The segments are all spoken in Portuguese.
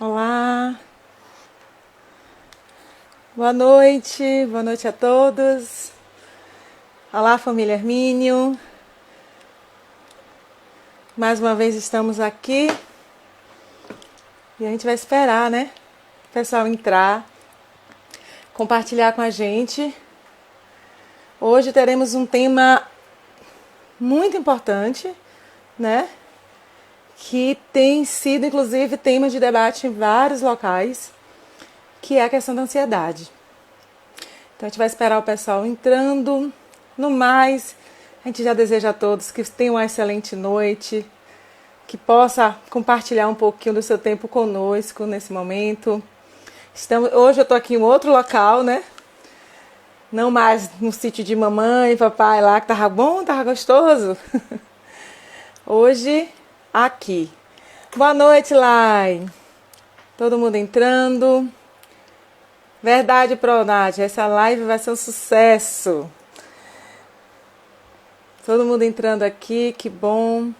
Olá, boa noite a todos. Olá, família Hermínio. Mais uma vez estamos aqui e a gente vai esperar, né? O pessoal entrar, compartilhar com a gente. Hoje teremos um tema muito importante, né? Que tem sido, inclusive, tema de debate em vários locais, que é a questão da ansiedade. Então a gente vai esperar o pessoal entrando. No mais, a gente já deseja a todos que tenham uma excelente noite, que possa compartilhar um pouquinho do seu tempo conosco nesse momento. Hoje eu estou aqui em outro local, né? Não mais no sítio de mamãe e papai lá, que tava bom, tava gostoso. Hoje, aqui. Boa noite, Lai. Todo mundo entrando. Verdade, Pronade, essa live vai ser um sucesso. Todo mundo entrando aqui, que bom.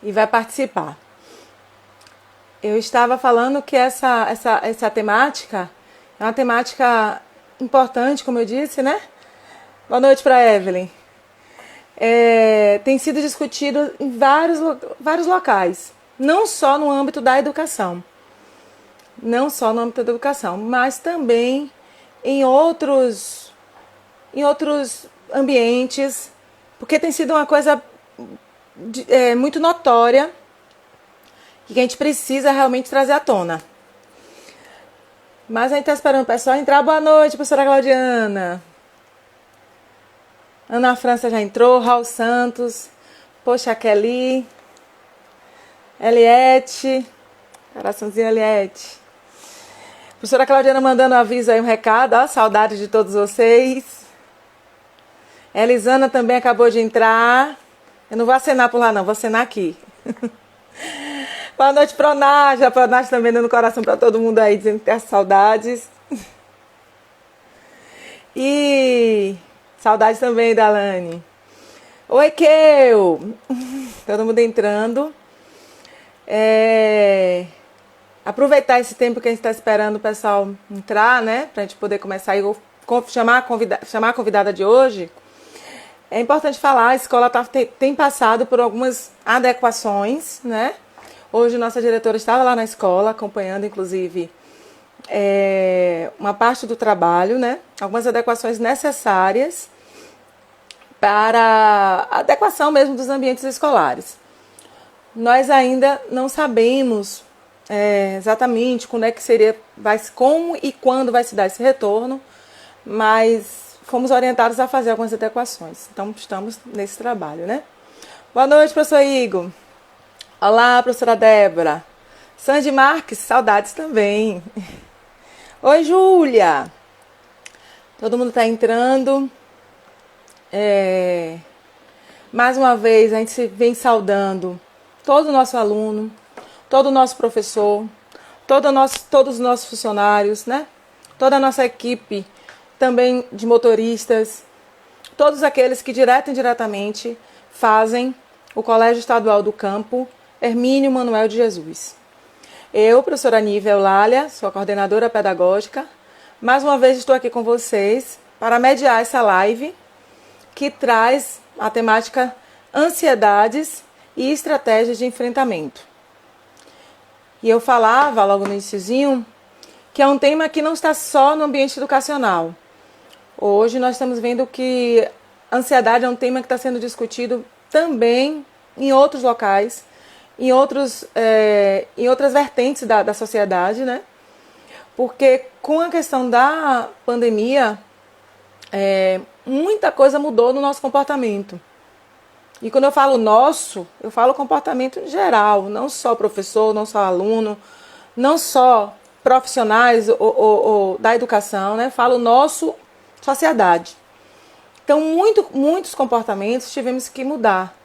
E vai participar. Eu estava falando que essa temática é uma temática importante, como eu disse, né? Boa noite para Evelyn. Tem sido discutido em vários locais, não só no âmbito da educação. Não só no âmbito da educação, mas também em outros ambientes, porque tem sido uma coisa muito notória que a gente precisa realmente trazer à tona. Mas a gente está esperando o pessoal entrar. Boa noite, professora Claudiana. Ana França já entrou, Raul Santos, poxa, Kelly, Eliette, coraçãozinho Eliette. Professora Claudiana mandando um aviso aí, um recado, ó, saudade de todos vocês. Elisana também acabou de entrar. Eu não vou acenar por lá não, vou acenar aqui. Boa noite, Pronage. A Pronage também dando coração para todo mundo aí, dizendo que tem saudades. E saudades também da Lani. Oi, Keu. Todo mundo entrando. Aproveitar esse tempo que a gente está esperando o pessoal entrar, né? Para a gente poder começar e chamar a convidada de hoje. É importante falar, a escola tem passado por algumas adequações, né? Hoje nossa diretora estava lá na escola, acompanhando, inclusive, uma parte do trabalho, né? Algumas adequações necessárias para a adequação mesmo dos ambientes escolares. Nós ainda não sabemos exatamente quando é que como e quando vai se dar esse retorno, mas fomos orientados a fazer algumas adequações. Então, estamos nesse trabalho, né? Boa noite, professor Igor. Olá, professora Débora. Sandy Marques, saudades também. Oi, Júlia. Todo mundo está entrando. Mais uma vez, a gente vem saudando todo o nosso aluno, todo o nosso professor, todos os nossos funcionários, né? Toda a nossa equipe, também de motoristas, todos aqueles que direto e indiretamente fazem o Colégio Estadual do Campo Hermínio Manuel de Jesus. Eu, professora Nívia Eulália, sou a coordenadora pedagógica. Mais uma vez estou aqui com vocês para mediar essa live que traz a temática ansiedades e estratégias de enfrentamento. E eu falava logo no iniciozinho que é um tema que não está só no ambiente educacional. Hoje nós estamos vendo que a ansiedade é um tema que está sendo discutido também em outros locais, em outras vertentes da sociedade, né? Porque com a questão da pandemia, muita coisa mudou no nosso comportamento. E quando eu falo nosso, eu falo comportamento em geral, não só professor, não só aluno, não só profissionais ou da educação, né? Falo nosso, sociedade. Então, muitos comportamentos tivemos que mudar.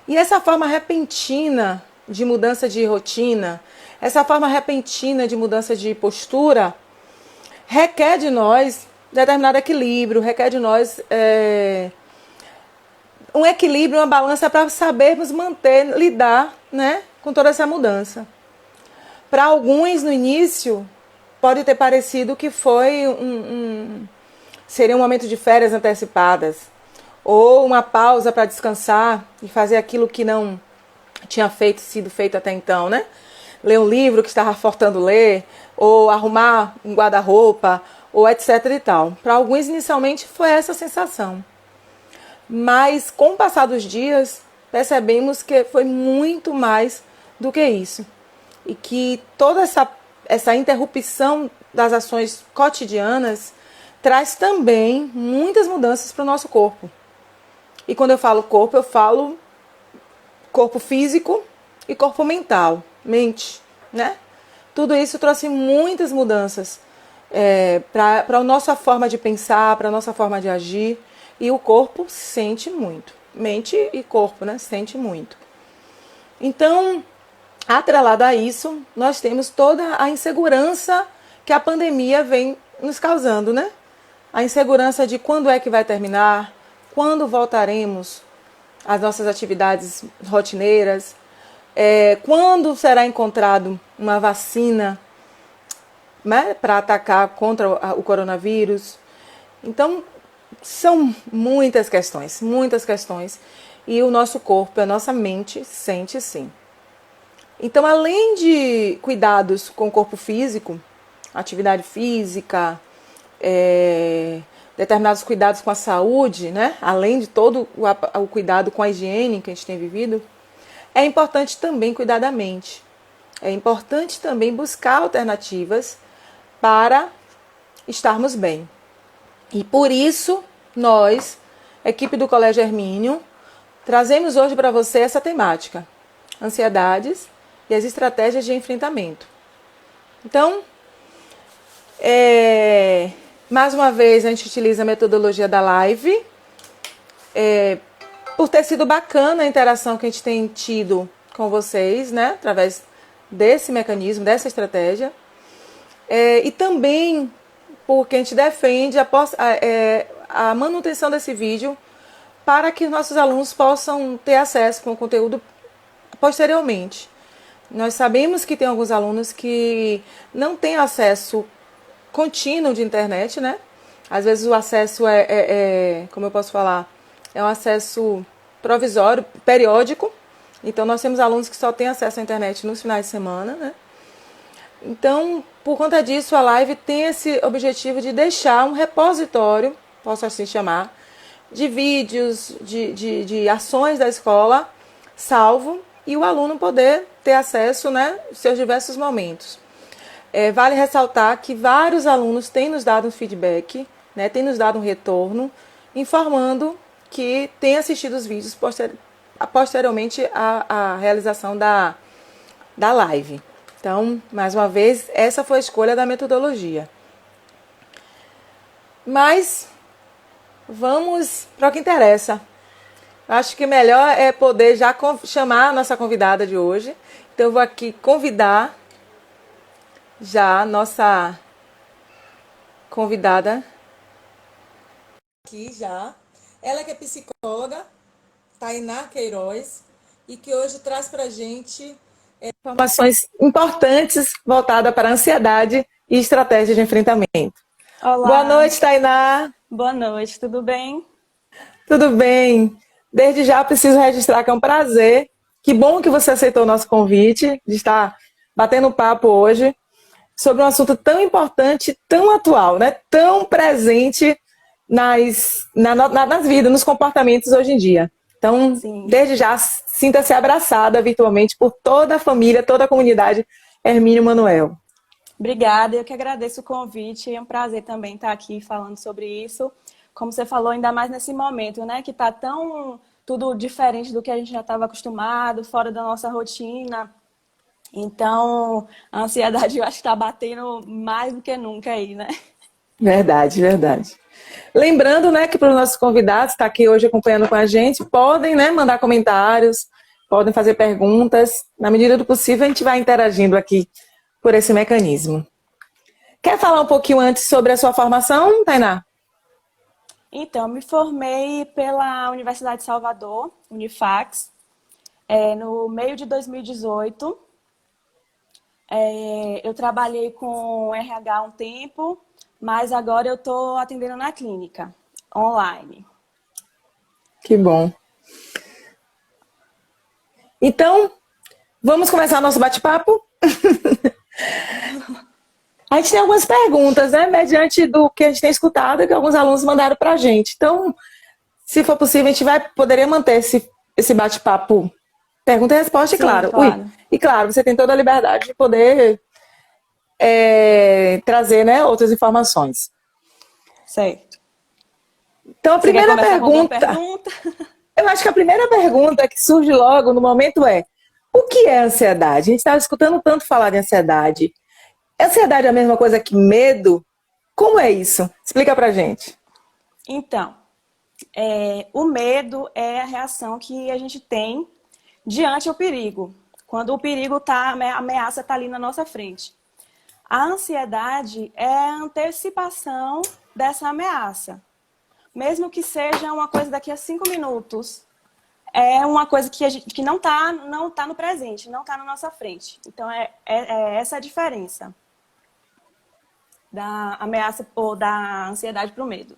E essa forma repentina de mudança de rotina, essa forma repentina de mudança de postura, requer de nós determinado equilíbrio, requer de nós um equilíbrio, uma balança para sabermos lidar, né, com toda essa mudança. para alguns, no início, pode ter parecido que foi seria um momento de férias antecipadas, ou uma pausa para descansar e fazer aquilo que não tinha sido feito até então, né? Ler um livro que estava faltando ler, ou arrumar um guarda-roupa, ou etc e tal. Para alguns, inicialmente, foi essa sensação. Mas, com o passar dos dias, percebemos que foi muito mais do que isso. E que toda essa interrupção das ações cotidianas traz também muitas mudanças para o nosso corpo. E quando eu falo corpo, eu falo corpo físico e corpo mental, mente, né? Tudo isso trouxe muitas mudanças para a nossa forma de pensar, para a nossa forma de agir. E o corpo sente muito. Mente e corpo, né? Sente muito. Então, atrelado a isso, nós temos toda a insegurança que a pandemia vem nos causando, né? A insegurança de quando é que vai terminar, quando voltaremos às nossas atividades rotineiras, quando será encontrado uma vacina, né, para atacar contra o coronavírus. Então, são muitas questões, e o nosso corpo, a nossa mente sente sim. Então, além de cuidados com o corpo físico, atividade física, determinados cuidados com a saúde, né? Além de todo o cuidado com a higiene que a gente tem vivido, é importante também cuidar da mente. É importante também buscar alternativas para estarmos bem. E por isso, nós, equipe do Colégio Hermínio, trazemos hoje para você essa temática: ansiedades e as estratégias de enfrentamento. Então, mais uma vez, a gente utiliza a metodologia da live. Por ter sido bacana a interação que a gente tem tido com vocês, né? Através desse mecanismo, dessa estratégia. E também porque a gente defende a manutenção desse vídeo para que nossos alunos possam ter acesso com o conteúdo posteriormente. Nós sabemos que tem alguns alunos que não têm acesso contínuo de internet, né? Às vezes o acesso como eu posso falar, é um acesso provisório, periódico. Então, nós temos alunos que só têm acesso à internet nos finais de semana, né? Então, por conta disso, a live tem esse objetivo de deixar um repositório, posso assim chamar, de vídeos, de ações da escola, salvo, e o aluno poder ter acesso, né, aos seus diversos momentos. Vale ressaltar que vários alunos têm nos dado um feedback, né, têm nos dado um retorno, informando que têm assistido os vídeos posteriormente à realização da live. Então, mais uma vez, essa foi a escolha da metodologia. Mas vamos para o que interessa. Acho que melhor é poder já chamar a nossa convidada de hoje. Então, eu vou aqui convidar já a nossa convidada. Aqui já. Ela que é psicóloga, Tainá Queiroz, e que hoje traz para a gente informações importantes voltadas para a ansiedade e estratégia de enfrentamento. Olá. Boa noite, Tainá. Boa noite, tudo bem? Tudo bem. Desde já preciso registrar que é um prazer. Que bom que você aceitou o nosso convite de estar batendo papo hoje sobre um assunto tão importante, tão atual, né? Tão presente nas vidas, nos comportamentos hoje em dia. Então, sim, desde já, sinta-se abraçada virtualmente por toda a família, toda a comunidade Hermínio Manuel. Obrigada, eu que agradeço o convite. É um prazer também estar aqui falando sobre isso. Como você falou, ainda mais nesse momento, né? Que está tão tudo diferente do que a gente já estava acostumado, fora da nossa rotina. Então, a ansiedade eu acho que está batendo mais do que nunca aí, né? Verdade, verdade. Lembrando, né, que para os nossos convidados, está aqui hoje acompanhando com a gente, podem, né, mandar comentários, podem fazer perguntas. Na medida do possível, a gente vai interagindo aqui por esse mecanismo. Quer falar um pouquinho antes sobre a sua formação, Tainá? Então, me formei pela Universidade de Salvador, Unifax, no meio de 2018. Eu trabalhei com RH há um tempo, mas agora eu estou atendendo na clínica, online. Que bom. Então, vamos começar nosso bate-papo? A gente tem algumas perguntas, né? Mediante do que a gente tem escutado, que alguns alunos mandaram para a gente. Então, se for possível, a gente poderia manter esse bate-papo pergunta e resposta, e Sim, claro. claro. E claro, você tem toda a liberdade de poder trazer, né, outras informações. Certo. Então, a Você quer primeira começar com alguma pergunta, pergunta? eu acho que a primeira pergunta que surge logo no momento é: o que é ansiedade? A gente estava escutando tanto falar de ansiedade. Ansiedade é a mesma coisa que medo? Como é isso? Explica pra gente. Então, o medo é a reação que a gente tem diante do perigo. Quando o perigo tá, a ameaça está ali na nossa frente. A ansiedade é a antecipação dessa ameaça. Mesmo que seja uma coisa daqui a 5 minutos, é uma coisa que não tá no presente, não está na nossa frente. Então, é essa a diferença da ameaça ou da ansiedade para o medo.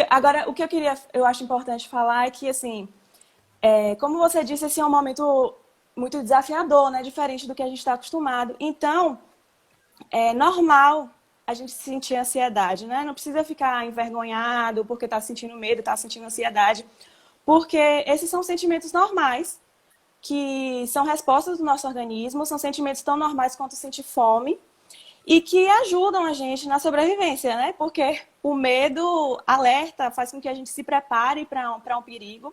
Agora, o que eu acho importante falar é que, assim, como você disse, esse é um momento muito desafiador, né? Diferente do que a gente está acostumado. Então, é normal a gente sentir ansiedade, né? Não precisa ficar envergonhado porque está sentindo medo, está sentindo ansiedade, porque esses são sentimentos normais, que são respostas do nosso organismo, são sentimentos tão normais quanto sentir fome e que ajudam a gente na sobrevivência, né? Porque o medo alerta, faz com que a gente se prepare para um perigo.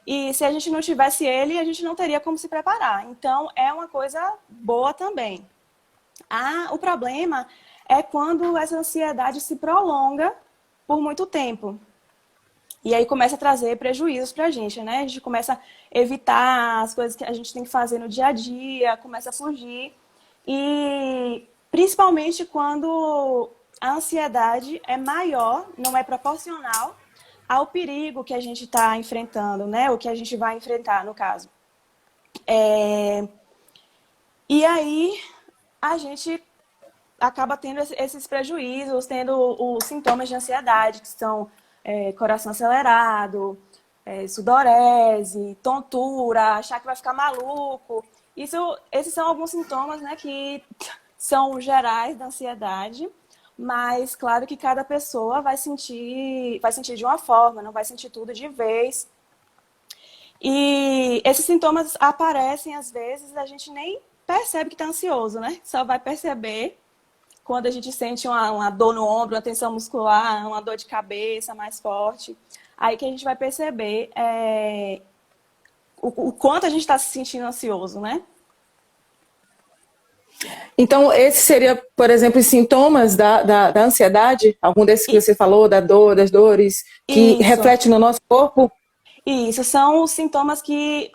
E se a gente não tivesse ele, a gente não teria como se preparar. Então, é uma coisa boa também. O problema é quando essa ansiedade se prolonga por muito tempo. E aí começa a trazer prejuízos para a gente, né? A gente começa a evitar as coisas que a gente tem que fazer no dia a dia, começa a fugir. E principalmente quando a ansiedade é maior, não é proporcional ao perigo que a gente está enfrentando, né? O que a gente vai enfrentar, no caso. E aí a gente acaba tendo esses prejuízos, tendo os sintomas de ansiedade, que são coração acelerado, sudorese, tontura, achar que vai ficar maluco. Esses são alguns sintomas, né, que são gerais da ansiedade, mas claro que cada pessoa vai sentir de uma forma, não vai sentir tudo de vez. E esses sintomas aparecem às vezes, a gente nem percebe que está ansioso, né? Só vai perceber quando a gente sente uma dor no ombro, uma tensão muscular, uma dor de cabeça mais forte. Aí que a gente vai perceber o quanto a gente está se sentindo ansioso, né? Então, esse seria, por exemplo, os sintomas da ansiedade? Algum desses que você falou, da dor, das dores, que Isso. reflete no nosso corpo? Isso, são os sintomas que...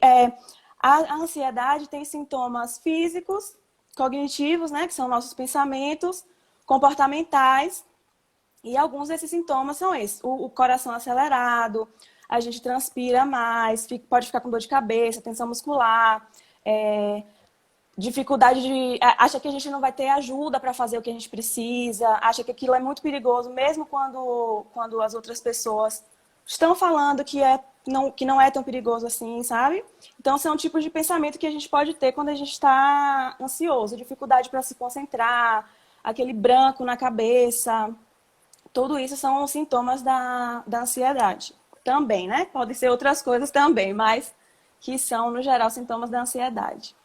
a ansiedade tem sintomas físicos, cognitivos, né? Que são nossos pensamentos, comportamentais. E alguns desses sintomas são esses. O coração acelerado, a gente transpira mais, pode ficar com dor de cabeça, tensão muscular, dificuldade acha que a gente não vai ter ajuda para fazer o que a gente precisa, acha que aquilo é muito perigoso, mesmo quando as outras pessoas estão falando que não é tão perigoso assim, sabe? Então, são tipos de pensamento que a gente pode ter quando a gente está ansioso, dificuldade para se concentrar, aquele branco na cabeça. Tudo isso são sintomas da ansiedade. Também, né? Podem ser outras coisas também, mas que são, no geral, sintomas da ansiedade.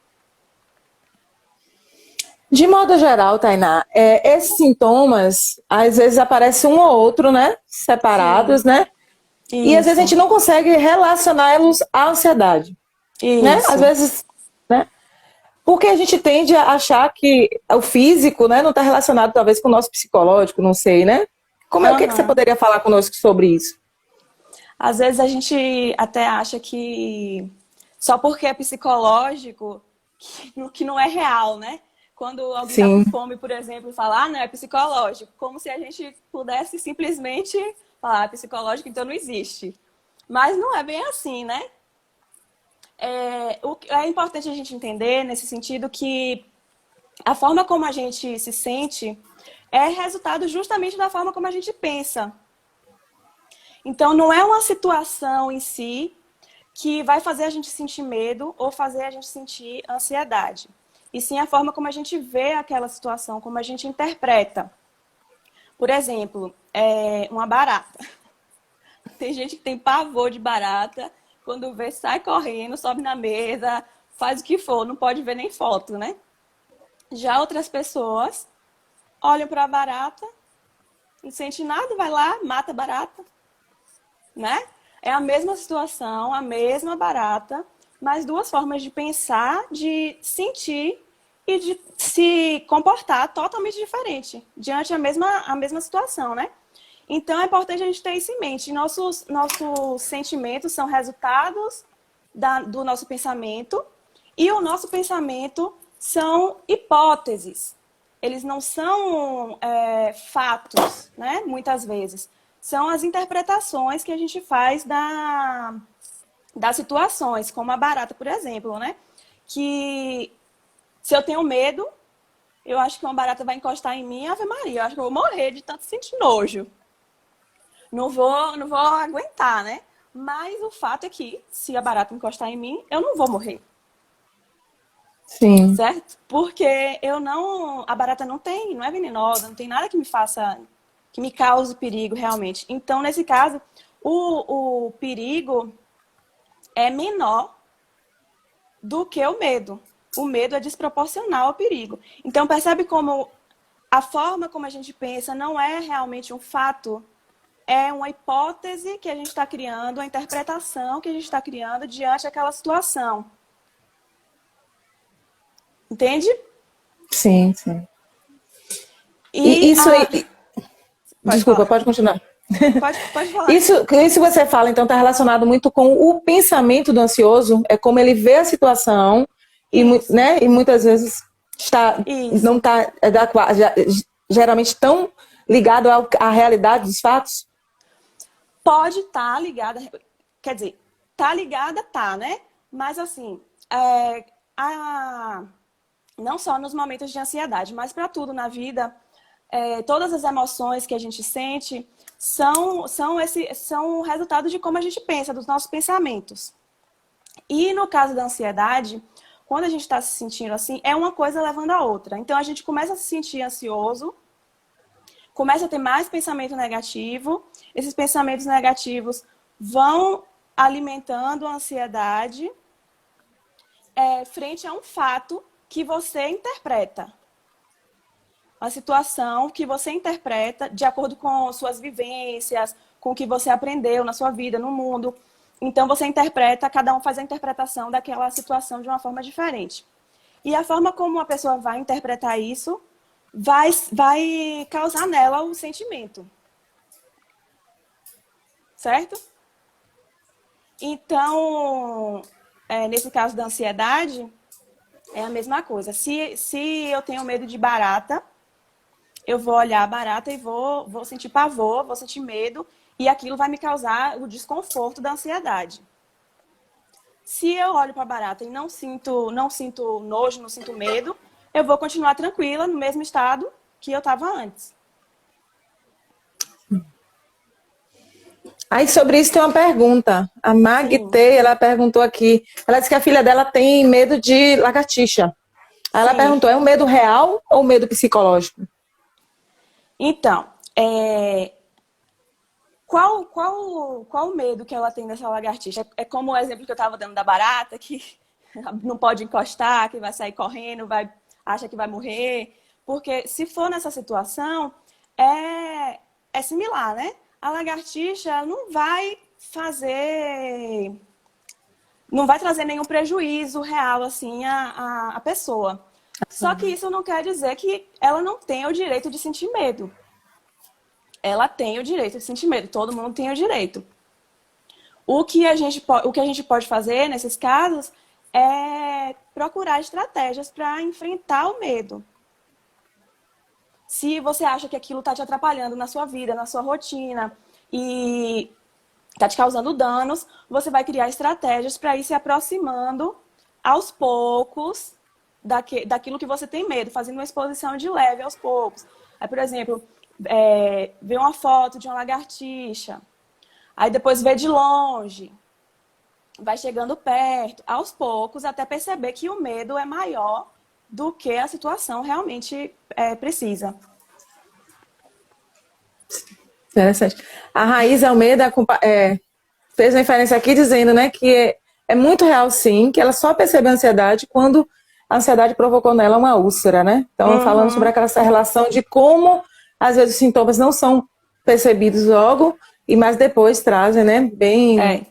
De modo geral, Tainá, esses sintomas, às vezes aparecem um ou outro, né? Separados, Sim, né? E às vezes a isso, gente não consegue relacioná-los à ansiedade, né? Às isso. vezes, né? Porque a gente tende a achar que o físico, né, não está relacionado talvez com o nosso psicológico, não sei, né? O que você Uhum. poderia falar conosco sobre isso? Às vezes a gente até acha que só porque é psicológico, que não é real, né? Quando alguém tá com Sim. fome, por exemplo, e fala, não, é psicológico. Como se a gente pudesse simplesmente falar, psicológico, então não existe. Mas não é bem assim, né? É importante a gente entender, nesse sentido, que a forma como a gente se sente é resultado justamente da forma como a gente pensa. Então, não é uma situação em si que vai fazer a gente sentir medo ou fazer a gente sentir ansiedade. E sim a forma como a gente vê aquela situação, como a gente interpreta. Por exemplo, uma barata. Tem gente que tem pavor de barata, quando vê, sai correndo, sobe na mesa, faz o que for, não pode ver nem foto, né? Já outras pessoas olham para a barata, não sente nada, vai lá, mata a barata, né? É a mesma situação, a mesma barata, mas duas formas de pensar, de sentir e de se comportar totalmente diferente diante a mesma situação, né? Então é importante a gente ter isso em mente. Nossos sentimentos são resultados do nosso pensamento e o nosso pensamento são hipóteses. Eles não são fatos, né? Muitas vezes. São as interpretações que a gente faz das situações, como a barata, por exemplo, né? Que se eu tenho medo, eu acho que uma barata vai encostar em mim, Ave Maria, eu acho que eu vou morrer de tanto sentir nojo. Não vou aguentar, né? Mas o fato é que, se a barata encostar em mim, eu não vou morrer. Sim. Certo? Porque a barata não é venenosa, não tem nada que me faça, que me cause perigo realmente. Então, nesse caso, o perigo é menor do que o medo. O medo é desproporcional ao perigo. Então, percebe como a forma como a gente pensa não é realmente um fato, é uma hipótese que a gente está criando, uma interpretação que a gente está criando diante daquela situação. Entende? Sim, sim. E E isso aí. pode Desculpa, falar. pode continuar. Pode falar. Isso você fala, então, está relacionado muito com o pensamento do ansioso, é como ele vê a situação e, Isso. né, e muitas vezes não Isso. está geralmente tão ligado à realidade dos fatos. Pode estar ligada, quer dizer, tá ligada, tá, né? Mas assim, não só nos momentos de ansiedade, mas para tudo na vida, todas as emoções que a gente sente são resultado de como a gente pensa, dos nossos pensamentos. E no caso da ansiedade, quando a gente está se sentindo assim, é uma coisa levando a outra. Então a gente começa a se sentir ansioso, começa a ter mais pensamento negativo, esses pensamentos negativos vão alimentando a ansiedade frente a um fato que você interpreta. Uma situação que você interpreta de acordo com suas vivências, com o que você aprendeu na sua vida, no mundo. Então você interpreta, cada um faz a interpretação daquela situação de uma forma diferente. E a forma como a pessoa vai interpretar isso vai causar nela o sentimento. Certo? Então, nesse caso da ansiedade, é a mesma coisa. Se eu tenho medo de barata, eu vou olhar a barata e vou sentir pavor, vou sentir medo, e aquilo vai me causar o desconforto da ansiedade. Se eu olho para a barata e não sinto nojo, não sinto medo, eu vou continuar tranquila no mesmo estado que eu estava antes. Aí sobre isso tem uma pergunta. A Magte, Sim, ela perguntou aqui. Ela disse que a filha dela tem medo de lagartixa. Aí ela sim. perguntou, é um medo real ou um medo psicológico? Então, qual o medo que ela tem dessa lagartixa? É como o exemplo que eu estava dando da barata, que não pode encostar, que vai sair correndo, acha que vai morrer. Porque se for nessa situação, é similar, né? A lagartixa não vai trazer nenhum prejuízo real assim à pessoa. Só que isso não quer dizer que ela não tenha o direito de sentir medo. Ela tem o direito de sentir medo, todo mundo tem o direito. O que a gente pode fazer nesses casos é procurar estratégias para enfrentar o medo. Se você acha que aquilo está te atrapalhando na sua vida, na sua rotina, e está te causando danos, você vai criar estratégias para ir se aproximando aos poucos daquilo que você tem medo, fazendo uma exposição de leve aos poucos. Aí, por exemplo, ver uma foto de uma lagartixa, aí depois ver de longe, vai chegando perto, aos poucos, até perceber que o medo é maior do que a situação realmente precisa. Interessante. A Raiz Almeida fez uma referência aqui dizendo, né, que é muito real, sim, que ela só percebeu a ansiedade quando a ansiedade provocou nela uma úlcera, né? Então, falando sobre essa relação de como, às vezes, os sintomas não são percebidos logo, mas depois trazem, né, bem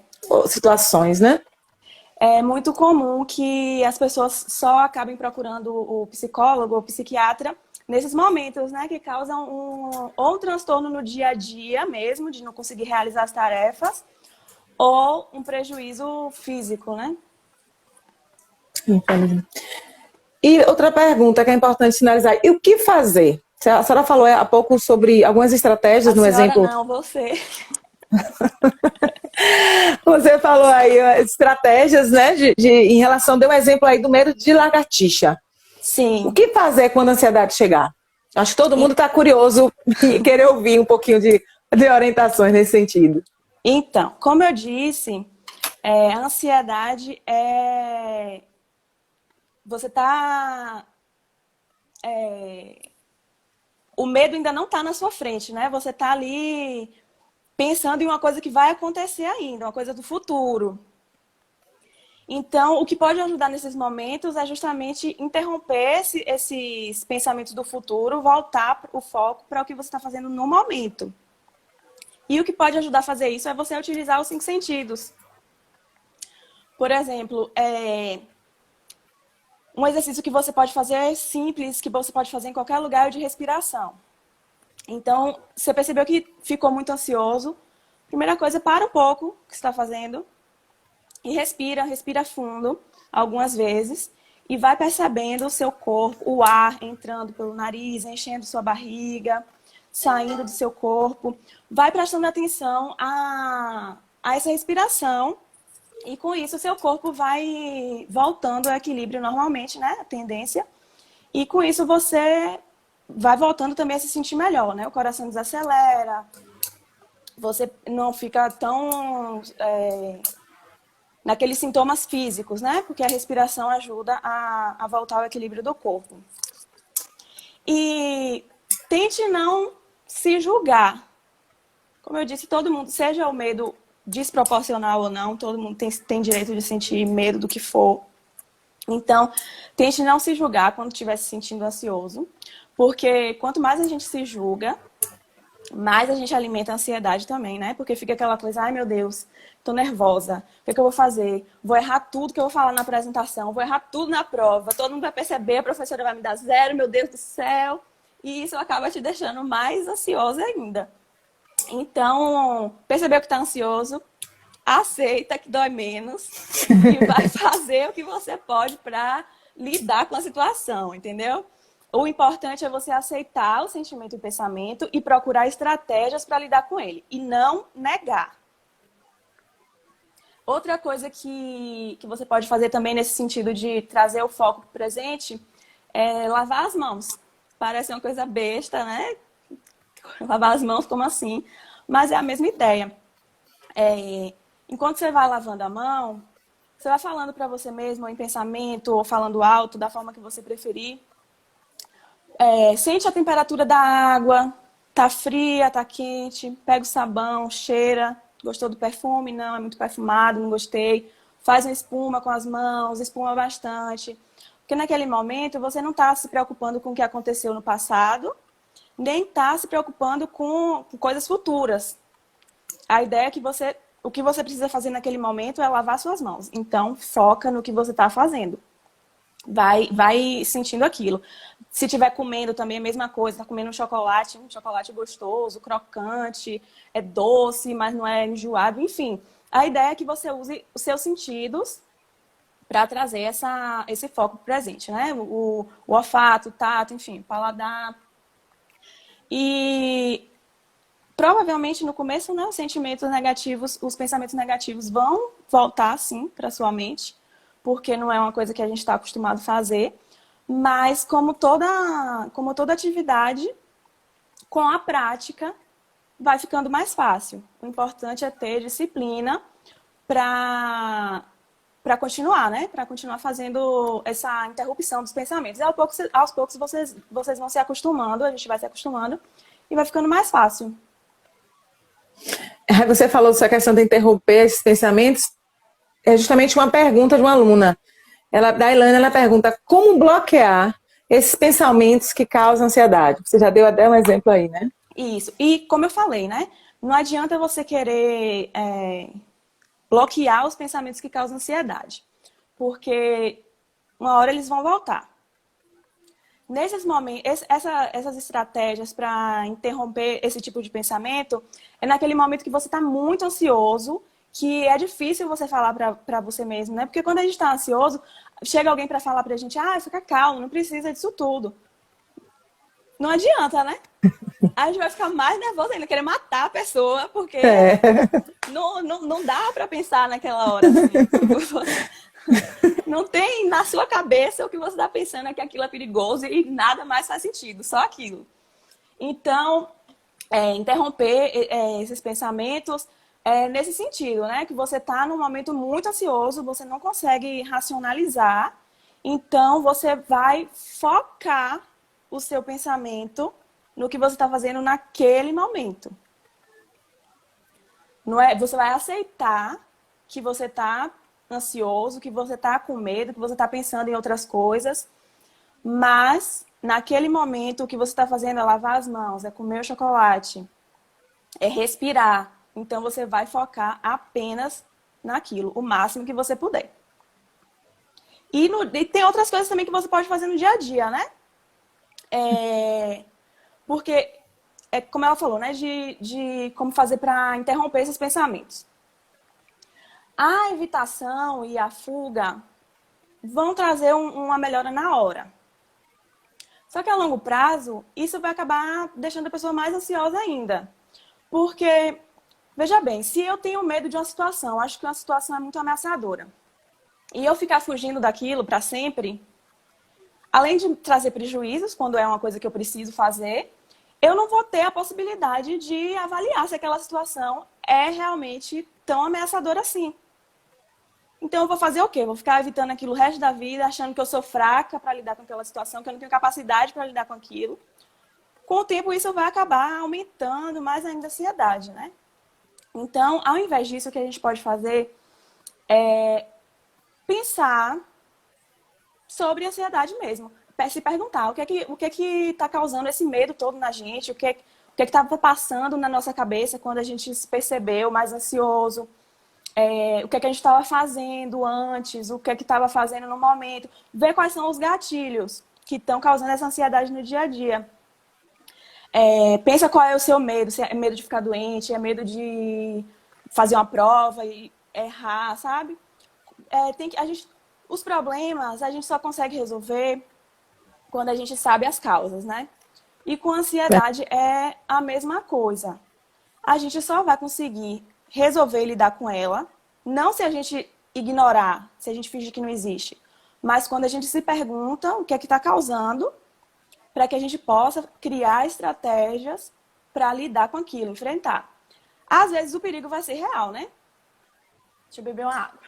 situações, né? É muito comum que as pessoas só acabem procurando o psicólogo ou psiquiatra nesses momentos, né, que causam ou um transtorno no dia a dia mesmo, de não conseguir realizar as tarefas, ou um prejuízo físico, né? Infelizmente. E outra pergunta que é importante sinalizar, e o que fazer? A senhora falou há pouco sobre algumas estratégias, A no senhora exemplo. não, você. Você falou aí estratégias, né, em relação, deu um exemplo aí do medo de lagartixa. O Sim. que fazer quando a ansiedade chegar? Acho que todo mundo está curioso e querer ouvir um pouquinho de orientações nesse sentido. Então, como eu disse, a ansiedade é. Você tá. O medo ainda não está na sua frente, né? Você está ali pensando em uma coisa que vai acontecer ainda, uma coisa do futuro. Então, o que pode ajudar nesses momentos é justamente interromper esses pensamentos do futuro, voltar o foco para o que você está fazendo no momento. E o que pode ajudar a fazer isso é você utilizar os 5 sentidos. Por exemplo, um exercício que você pode fazer simples, que você pode fazer em qualquer lugar, é o de respiração. Então, você percebeu que ficou muito ansioso. Primeira coisa, para um pouco o que você está fazendo e respira fundo algumas vezes e vai percebendo o seu corpo, o ar entrando pelo nariz, enchendo sua barriga, saindo do seu corpo. Vai prestando atenção a essa respiração e com isso o seu corpo vai voltando ao equilíbrio normalmente, né? A tendência. E com isso você vai voltando também a se sentir melhor, né? O coração desacelera, você não fica tão naqueles sintomas físicos, né? Porque a respiração ajuda a voltar ao equilíbrio do corpo. E tente não se julgar. Como eu disse, todo mundo, seja o medo desproporcional ou não, todo mundo tem direito de sentir medo do que for. Então, tente não se julgar quando estiver se sentindo ansioso, porque quanto mais a gente se julga, mais a gente alimenta a ansiedade também, né? Porque fica aquela coisa, ai meu Deus, tô nervosa, o que eu vou fazer? Vou errar tudo que eu vou falar na apresentação, vou errar tudo na prova, todo mundo vai perceber, a professora vai me dar 0, meu Deus do céu. E isso acaba te deixando mais ansiosa ainda. Então, percebeu que está ansioso, aceita que dói menos e vai fazer o que você pode para lidar com a situação, entendeu? O importante é você aceitar o sentimento e o pensamento e procurar estratégias para lidar com ele e não negar. Outra coisa que você pode fazer também nesse sentido de trazer o foco para o presente é lavar as mãos. Parece uma coisa besta, né? Lavar as mãos, como assim? Mas é a mesma ideia. Enquanto você vai lavando a mão, você vai falando para você mesmo, ou em pensamento, ou falando alto, da forma que você preferir. Sente a temperatura da água, tá fria, tá quente, pega o sabão, cheira, gostou do perfume? Não, é muito perfumado, não gostei. Faz uma espuma com as mãos, espuma bastante. Porque naquele momento você não está se preocupando com o que aconteceu no passado, nem está se preocupando com coisas futuras. A ideia é que o que você precisa fazer naquele momento é lavar suas mãos. Então, foca no que você está fazendo. Vai sentindo aquilo. Se estiver comendo também é a mesma coisa. Está comendo um chocolate gostoso, crocante, é doce, mas não é enjoado. Enfim, a ideia é que você use os seus sentidos para trazer esse foco presente, né? O olfato, o tato, enfim, paladar. E provavelmente no começo, né, os sentimentos negativos, os pensamentos negativos vão voltar, sim, para sua mente, porque não é uma coisa que a gente está acostumado a fazer. Mas, como toda atividade, com a prática, vai ficando mais fácil. O importante é ter disciplina para continuar, né? Para continuar fazendo essa interrupção dos pensamentos. E aos poucos vocês vão se acostumando, a gente vai se acostumando e vai ficando mais fácil. Você falou dessa questão de interromper esses pensamentos. É justamente uma pergunta de uma aluna. Da Ilana, ela pergunta como bloquear esses pensamentos que causam ansiedade. Você já deu até um exemplo aí, né? Isso. E como eu falei, né? Não adianta você querer bloquear os pensamentos que causam ansiedade. Porque uma hora eles vão voltar. Nesses momentos, essas estratégias para interromper esse tipo de pensamento é naquele momento que você está muito ansioso, que é difícil você falar para você mesmo, né? Porque quando a gente está ansioso, chega alguém para falar para a gente, fica calmo, não precisa disso tudo. Não adianta, né? A gente vai ficar mais nervoso ainda, querer matar a pessoa, porque não dá para pensar naquela hora. Assim. Não tem na sua cabeça o que você está pensando é que aquilo é perigoso e nada mais faz sentido, só aquilo. Então, interromper esses pensamentos nesse sentido, né? Que você está num momento muito ansioso, você não consegue racionalizar, então você vai focar o seu pensamento no que você está fazendo naquele momento. Não é? Você vai aceitar que você está ansioso, que você está com medo, que você está pensando em outras coisas, mas naquele momento o que você está fazendo é lavar as mãos, é comer o chocolate, é respirar. Então você vai focar apenas naquilo, o máximo que você puder. E tem outras coisas também que você pode fazer no dia a dia, né? Porque, como ela falou, né? De como fazer para interromper esses pensamentos. A evitação e a fuga vão trazer uma melhora na hora. Só que a longo prazo, isso vai acabar deixando a pessoa mais ansiosa ainda. Porque, veja bem, se eu tenho medo de uma situação, acho que uma situação é muito ameaçadora, e eu ficar fugindo daquilo para sempre, além de trazer prejuízos, quando é uma coisa que eu preciso fazer, eu não vou ter a possibilidade de avaliar se aquela situação é realmente tão ameaçadora assim. Então eu vou fazer o quê? Vou ficar evitando aquilo o resto da vida, achando que eu sou fraca para lidar com aquela situação, que eu não tenho capacidade para lidar com aquilo. Com o tempo isso vai acabar aumentando mais ainda a ansiedade, né? Então, ao invés disso, o que a gente pode fazer é pensar sobre a ansiedade mesmo. Se perguntar o que é que está causando esse medo todo na gente, o que é que estava passando na nossa cabeça quando a gente se percebeu mais ansioso, o que é que a gente estava fazendo antes, o que é que estava fazendo no momento, ver quais são os gatilhos que estão causando essa ansiedade no dia a dia. Pensa qual é o seu medo, se é medo de ficar doente, é medo de fazer uma prova e errar, sabe? Os problemas a gente só consegue resolver quando a gente sabe as causas, né? E com a ansiedade é a mesma coisa. A gente só vai conseguir resolver e lidar com ela, não se a gente ignorar, se a gente fingir que não existe, mas quando a gente se pergunta o que é que está causando, para que a gente possa criar estratégias para lidar com aquilo, enfrentar. Às vezes o perigo vai ser real, né? Deixa eu beber uma água.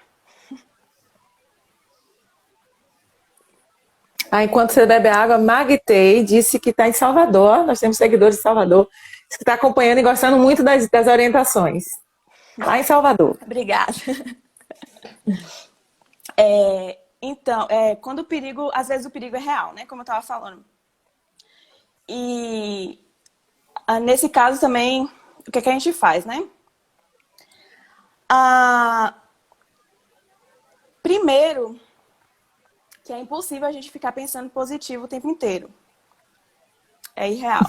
Enquanto você bebe água, Magtei disse que está em Salvador, nós temos seguidores de Salvador, que está acompanhando e gostando muito das orientações. Lá em Salvador. Obrigada. Então, quando o perigo, às vezes o perigo é real, né? Como eu estava falando. E nesse caso também, o que é que a gente faz, né? Primeiro, que é impossível a gente ficar pensando positivo o tempo inteiro. É irreal.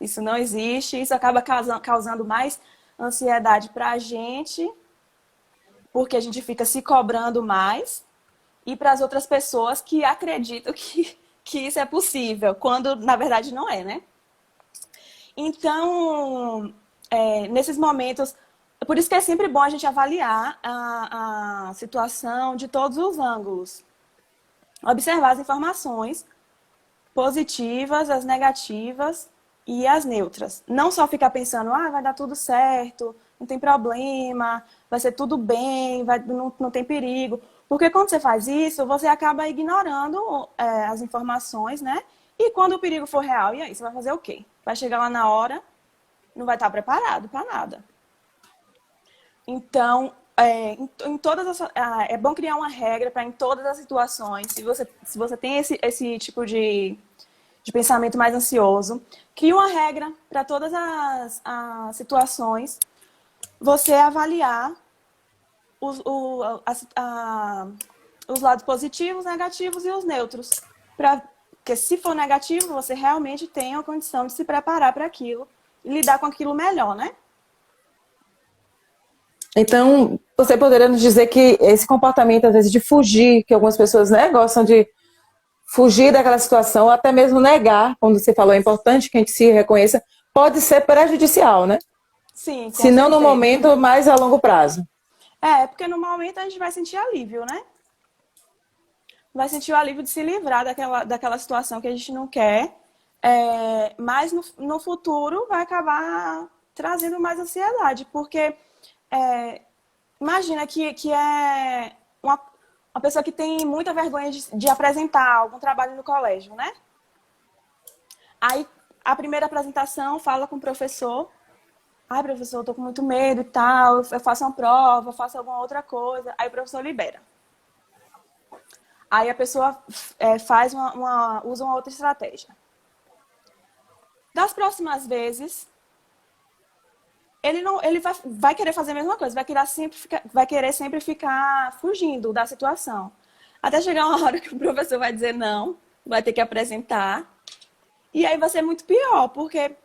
Isso não existe, isso acaba causando mais ansiedade para a gente, porque a gente fica se cobrando mais, e para as outras pessoas que acreditam que isso é possível, quando na verdade não é, né? Então, nesses momentos, por isso que é sempre bom a gente avaliar a situação de todos os ângulos. Observar as informações positivas, as negativas e as neutras. Não só ficar pensando, vai dar tudo certo, não tem problema, vai ser tudo bem, não tem perigo. Porque quando você faz isso, você acaba ignorando as informações, né? E quando o perigo for real, e aí? Você vai fazer o quê? Vai chegar lá na hora, não vai estar preparado para nada. Então, em todas as, é bom criar uma regra para em todas as situações. Se você tem esse tipo de pensamento mais ansioso, crie uma regra para todas as situações. Você avaliar os lados positivos, negativos e os neutros. Porque se for negativo, você realmente tem a condição de se preparar para aquilo e lidar com aquilo melhor, né? Então, você poderia nos dizer que esse comportamento, às vezes, de fugir, que algumas pessoas, né, gostam de fugir daquela situação, ou até mesmo negar, como você falou, é importante que a gente se reconheça, pode ser prejudicial, né? Sim, com Se não no certeza. momento, mais a longo prazo. Porque no momento a gente vai sentir alívio, né? Vai sentir o alívio de se livrar daquela situação que a gente não quer, mas no futuro vai acabar trazendo mais ansiedade, porque imagina que é uma pessoa que tem muita vergonha de apresentar algum trabalho no colégio, né? Aí a primeira apresentação fala com o professor, professor, eu tô com muito medo e tal, eu faço uma prova, eu faço alguma outra coisa, aí o professor libera. Aí a pessoa usa uma outra estratégia. Das próximas vezes, ele vai querer fazer a mesma coisa, vai querer sempre ficar fugindo da situação. Até chegar uma hora que o professor vai dizer não, vai ter que apresentar. E aí vai ser muito pior, porque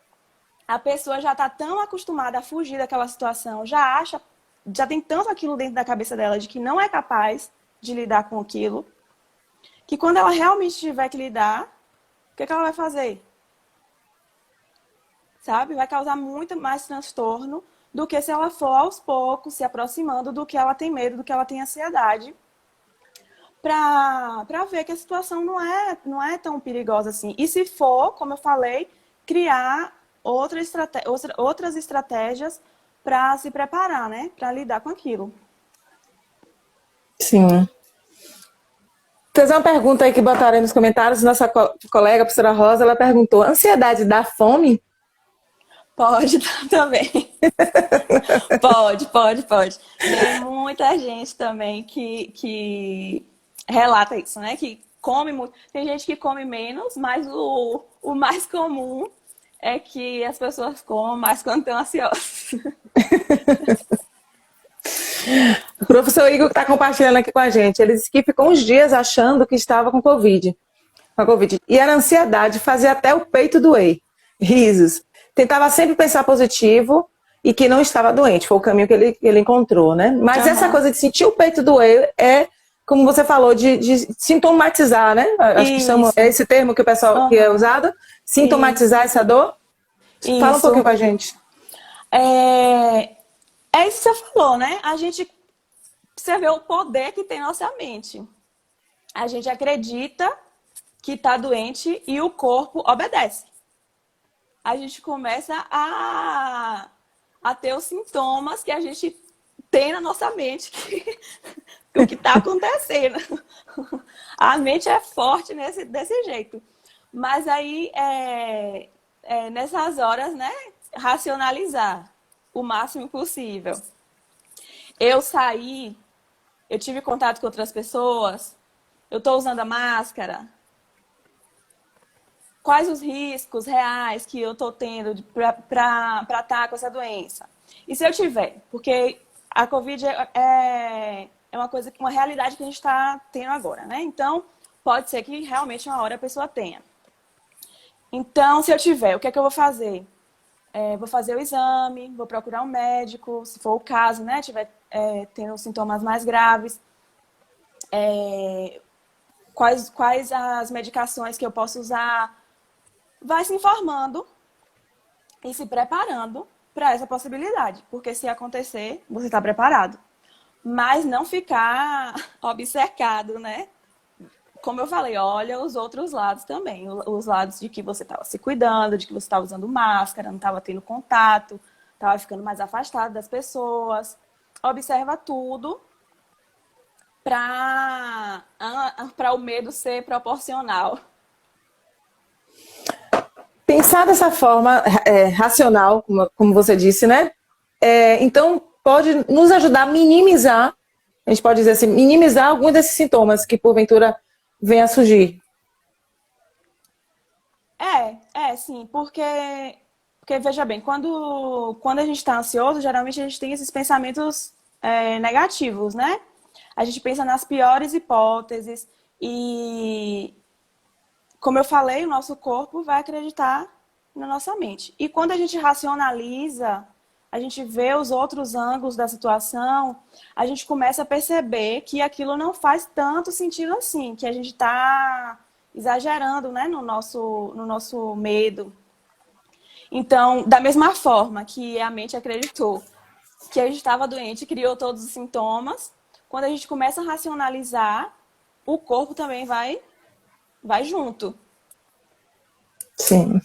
a pessoa já está tão acostumada a fugir daquela situação, já tem tanto aquilo dentro da cabeça dela de que não é capaz de lidar com aquilo, que quando ela realmente tiver que lidar, o que ela vai fazer? Sabe? Vai causar muito mais transtorno do que se ela for aos poucos se aproximando do que ela tem medo, do que ela tem ansiedade, para ver que a situação não é tão perigosa assim. E se for, como eu falei, criar outras estratégias para se preparar, né? Para lidar com aquilo. Sim. Fazer uma pergunta aí que botaram aí nos comentários. Nossa colega, a professora Rosa, ela perguntou: ansiedade dá fome? Pode dar também. Pode. Tem muita gente também que relata isso, né? Que come muito. Tem gente que come menos, mas o mais comum é que as pessoas comam mais quando estão ansiosas. O professor Igor está compartilhando aqui com a gente. Ele disse que ficou uns dias achando que estava com Covid. E era ansiedade, fazia até o peito doer. Risos. Tentava sempre pensar positivo e que não estava doente. Foi o caminho que ele encontrou, né? Mas essa coisa de sentir o peito doer é, como você falou, de sintomatizar, né? Acho que é esse termo que o pessoal que é usado. Sintomatizar essa dor. Fala um pouquinho com a gente. É isso que você falou, né? Você vê o poder que tem nossa mente. A gente acredita que está doente e o corpo obedece. A gente começa a ter os sintomas que a gente tem na nossa mente, o que está acontecendo. A mente é forte desse jeito. Mas aí, nessas horas, né, racionalizar o máximo possível. Eu tive contato com outras pessoas, eu estou usando a máscara. Quais os riscos reais que eu estou tendo para estar com essa doença? E se eu tiver? Porque a Covid é uma realidade que a gente está tendo agora, né? Então, pode ser que realmente uma hora a pessoa tenha. Então, se eu tiver, o que é que eu vou fazer? Vou fazer o exame, vou procurar um médico, se for o caso, né? Tiver tendo sintomas mais graves. Quais as medicações que eu posso usar? Vai se informando e se preparando para essa possibilidade, porque se acontecer, você está preparado. Mas não ficar obcecado, né? Como eu falei, olha os outros lados também. Os lados de que você estava se cuidando, de que você estava usando máscara, não estava tendo contato, estava ficando mais afastado das pessoas. Observa tudo para o medo ser proporcional. Pensar dessa forma racional, como você disse, né? Então, pode nos ajudar a minimizar, a gente pode dizer assim, minimizar alguns desses sintomas que porventura venham a surgir. Sim, porque veja bem, quando a gente está ansioso, geralmente a gente tem esses pensamentos negativos, né? A gente pensa nas piores hipóteses e, como eu falei, o nosso corpo vai acreditar na nossa mente. E quando a gente racionaliza, a gente vê os outros ângulos da situação, a gente começa a perceber que aquilo não faz tanto sentido assim, que a gente está exagerando, né, no nosso medo. Então, da mesma forma que a mente acreditou que a gente estava doente, criou todos os sintomas, quando a gente começa a racionalizar, o corpo também vai junto. Sim.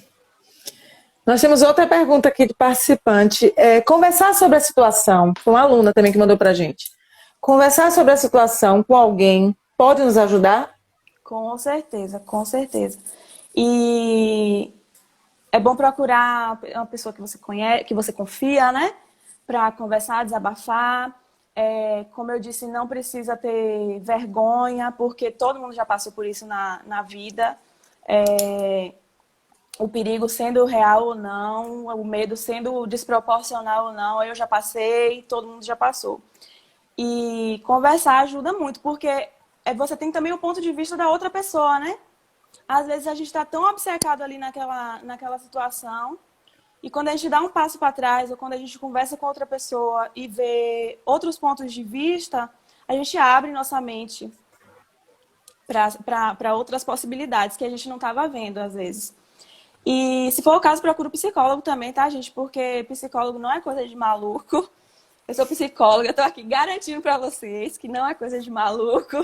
Nós temos outra pergunta aqui de participante. Conversar sobre a situação, com uma aluna também que mandou para a gente. Conversar sobre a situação com alguém pode nos ajudar? Com certeza, com certeza. E é bom procurar uma pessoa que você conhece, que você confia, né? Para conversar, desabafar. Como eu disse, não precisa ter vergonha, porque todo mundo já passou por isso na vida. O perigo sendo real ou não, o medo sendo desproporcional ou não, eu já passei, todo mundo já passou. E conversar ajuda muito, porque você tem também o ponto de vista da outra pessoa, né? Às vezes a gente está tão obcecado ali naquela situação, e quando a gente dá um passo para trás, ou quando a gente conversa com outra pessoa e vê outros pontos de vista, a gente abre nossa mente para outras possibilidades que a gente não estava vendo, às vezes. E se for o caso, procura um psicólogo também, tá, gente? Porque psicólogo não é coisa de maluco. Eu sou psicóloga, tô aqui garantindo para vocês que não é coisa de maluco.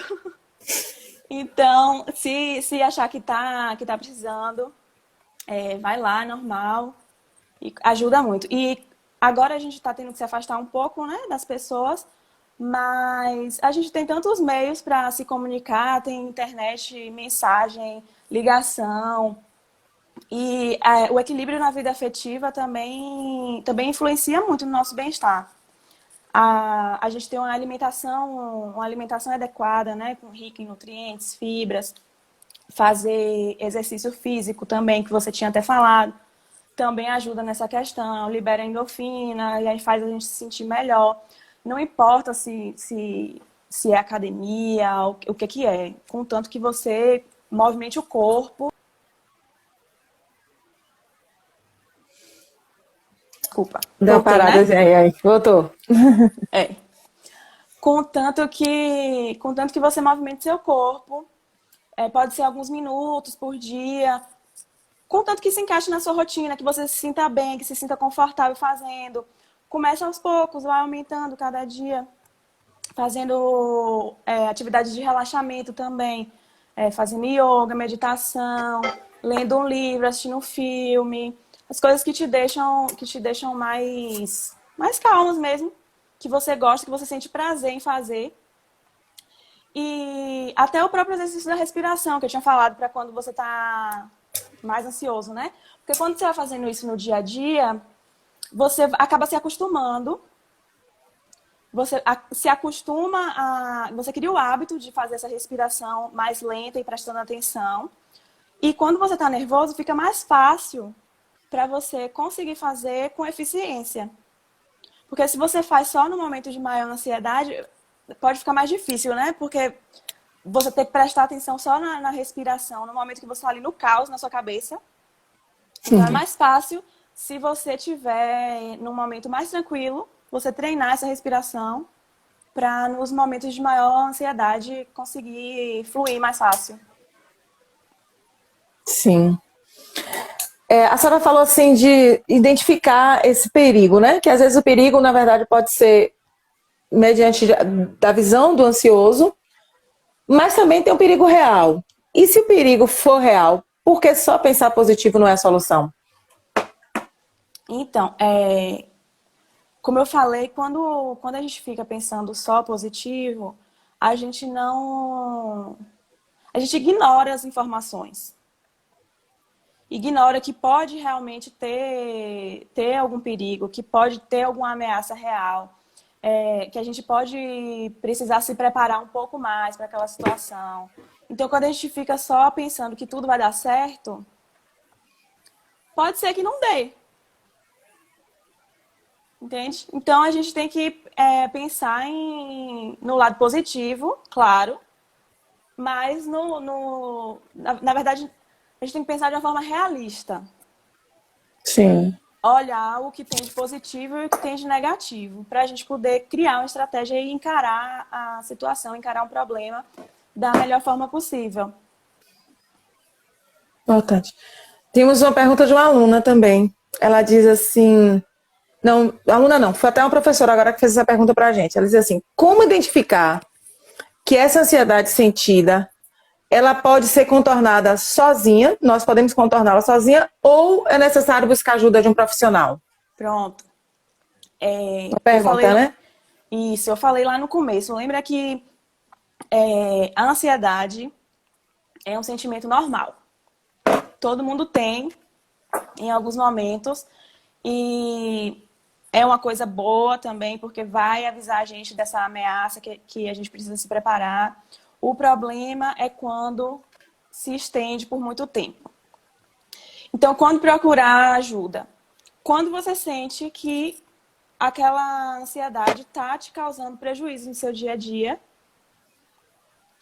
Então, se achar que tá precisando, vai lá, normal. E ajuda muito. E agora a gente está tendo que se afastar um pouco, né, das pessoas, mas a gente tem tantos meios para se comunicar, tem internet, mensagem, ligação. E o equilíbrio na vida afetiva também influencia muito no nosso bem-estar. A gente tem uma alimentação adequada, né, com rica em nutrientes, fibras, fazer exercício físico também, que você tinha até falado, também ajuda nessa questão, libera endorfina e aí faz a gente se sentir melhor. Não importa se é academia, o que é, contanto que você movimente o corpo. Desculpa, Deu uma voltei, parada, né? aí, voltou. É. Contanto que você movimente seu corpo, pode ser alguns minutos por dia, contanto que se encaixe na sua rotina, que você se sinta bem, que se sinta confortável fazendo. Comece aos poucos, vai aumentando cada dia, fazendo atividades de relaxamento também, fazendo yoga, meditação, lendo um livro, assistindo um filme, as coisas que te deixam mais calmos mesmo, que você gosta, que você sente prazer em fazer. E até o próprio exercício da respiração, que eu tinha falado, para quando você está mais ansioso, né? Porque quando você vai fazendo isso no dia a dia, você acaba se acostumando, se acostuma você cria o hábito de fazer essa respiração mais lenta e prestando atenção. E quando você está nervoso, fica mais fácil para você conseguir fazer com eficiência. Porque se você faz só no momento de maior ansiedade, pode ficar mais difícil, né? Porque você tem que prestar atenção só na respiração, no momento que você está ali no caos na sua cabeça. Então é mais fácil se você tiver num momento mais tranquilo, você treinar essa respiração para nos momentos de maior ansiedade conseguir fluir mais fácil. Sim. A senhora falou assim de identificar esse perigo, né? Que às vezes o perigo, na verdade, pode ser mediante da visão do ansioso, mas também tem um perigo real. E se o perigo for real, por que só pensar positivo não é a solução? Então, como eu falei, quando a gente fica pensando só positivo, a gente não. A gente ignora as informações. Ignora que pode realmente ter algum perigo, que pode ter alguma ameaça real, que a gente pode precisar se preparar um pouco mais para aquela situação. Então, quando a gente fica só pensando que tudo vai dar certo, pode ser que não dê. Entende? Então, a gente tem que pensar no lado positivo, claro, mas na verdade, a gente tem que pensar de uma forma realista. Sim. Olhar o que tem de positivo e o que tem de negativo, para a gente poder criar uma estratégia e encarar a situação, encarar um problema da melhor forma possível. Importante. Temos uma pergunta de uma aluna também. Ela diz assim, não, aluna não, foi até uma professora agora que fez essa pergunta para a gente. Ela diz assim, como identificar que essa ansiedade sentida, ela pode ser contornada sozinha, nós podemos contorná-la sozinha, ou é necessário buscar ajuda de um profissional? Pronto. Uma pergunta, né? Isso, eu falei lá no começo. Lembra que a ansiedade é um sentimento normal. Todo mundo tem em alguns momentos e é uma coisa boa também, porque vai avisar a gente dessa ameaça que a gente precisa se preparar. O problema é quando se estende por muito tempo. Então, quando procurar ajuda? Quando você sente que aquela ansiedade está te causando prejuízo no seu dia a dia,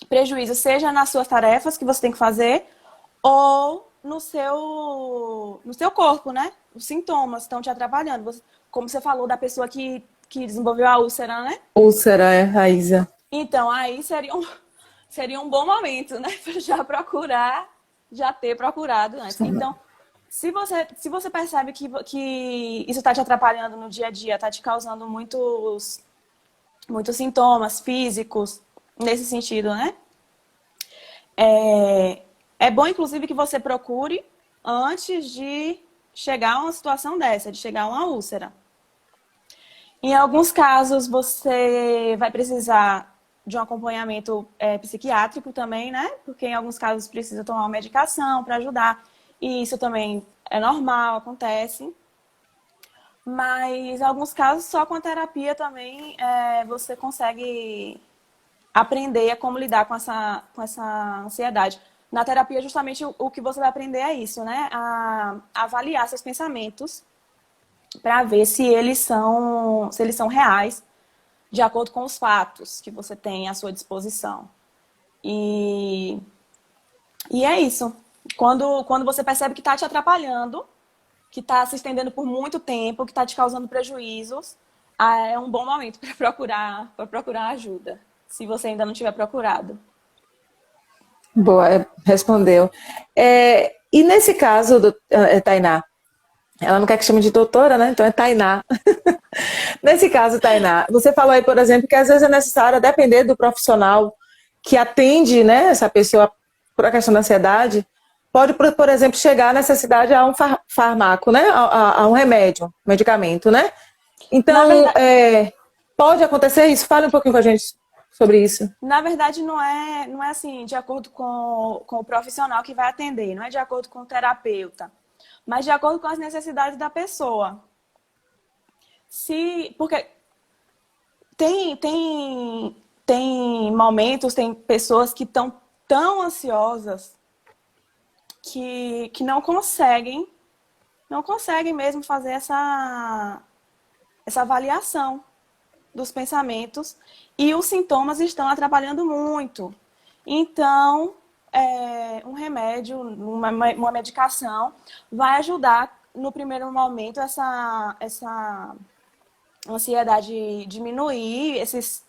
prejuízo seja nas suas tarefas que você tem que fazer ou no seu corpo, né? Os sintomas estão te atrapalhando. Como você falou da pessoa que desenvolveu a úlcera, né? Úlcera, Raíza. Então, aí seria um bom momento, né? Para já ter procurado antes. Sim. Então, se você percebe que isso está te atrapalhando no dia a dia, está te causando muitos sintomas físicos, nesse sentido, né? É bom, inclusive, que você procure antes de chegar a uma situação dessa, de chegar a uma úlcera. Em alguns casos, você vai precisar de um acompanhamento psiquiátrico também, né? Porque em alguns casos precisa tomar uma medicação para ajudar. E isso também é normal, acontece. Mas em alguns casos, só com a terapia também você consegue aprender a como lidar com essa ansiedade. Na terapia, justamente, o que você vai aprender é isso, né? A avaliar seus pensamentos para ver se eles são reais, de acordo com os fatos que você tem à sua disposição. E é isso. Quando você percebe que está te atrapalhando, que está se estendendo por muito tempo, que está te causando prejuízos, é um bom momento para procurar ajuda, se você ainda não tiver procurado. Boa, respondeu. E nesse caso, Tainá, ela não quer que chame de doutora, né? Então é Tainá. Nesse caso, Tainá, você falou aí, por exemplo, que às vezes é necessário depender do profissional que atende, né, essa pessoa por a questão da ansiedade, pode, por exemplo, chegar a necessidade a um fármaco, né? A um remédio, medicamento, né? Então, verdade, pode acontecer isso? Fale um pouquinho com a gente sobre isso. Na verdade, não é assim, de acordo com o profissional que vai atender, não é de acordo com o terapeuta, mas de acordo com as necessidades da pessoa. Porque tem momentos, tem pessoas que estão tão ansiosas que não conseguem mesmo fazer essa avaliação dos pensamentos e os sintomas estão atrapalhando muito. Então, um remédio, uma medicação vai ajudar no primeiro momento essa ansiedade diminuir, esses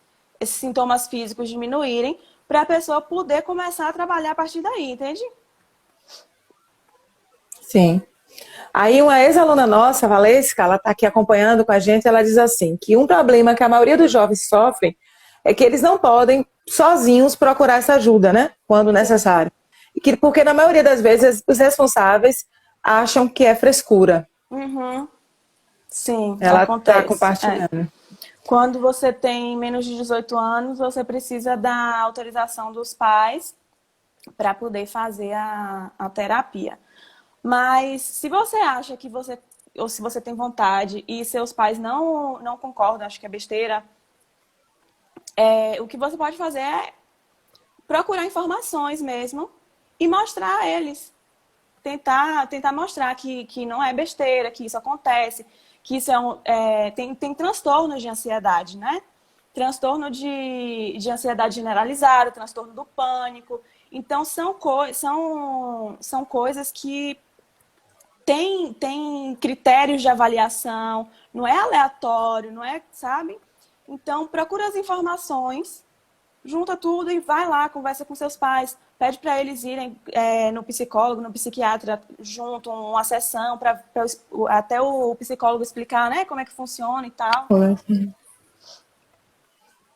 sintomas físicos diminuírem, para a pessoa poder começar a trabalhar a partir daí, entende? Sim. Aí uma ex-aluna nossa, Valesca, ela está aqui acompanhando com a gente, ela diz assim, que um problema que a maioria dos jovens sofrem é que eles não podem sozinhos procurar essa ajuda, né? Quando necessário. Porque na maioria das vezes os responsáveis acham que é frescura. Uhum. Sim, Ela está acontece. compartilhando. Quando você tem menos de 18 anos, você precisa da autorização dos pais para poder fazer a terapia. Mas se você acha que você, ou se você tem vontade e seus pais não concordam, acho que é besteira, o que você pode fazer é procurar informações mesmo e mostrar a eles. Tentar mostrar que não é besteira, que isso acontece, que isso tem transtornos de ansiedade, né? Transtorno de ansiedade generalizada, transtorno do pânico. Então, são coisas que tem critérios de avaliação, não é aleatório, não é, sabe? Então, procura as informações, junta tudo e vai lá, conversa com seus pais, pede para eles irem no psicólogo, no psiquiatra, junto, uma sessão, para até o psicólogo explicar, né, como é que funciona e tal.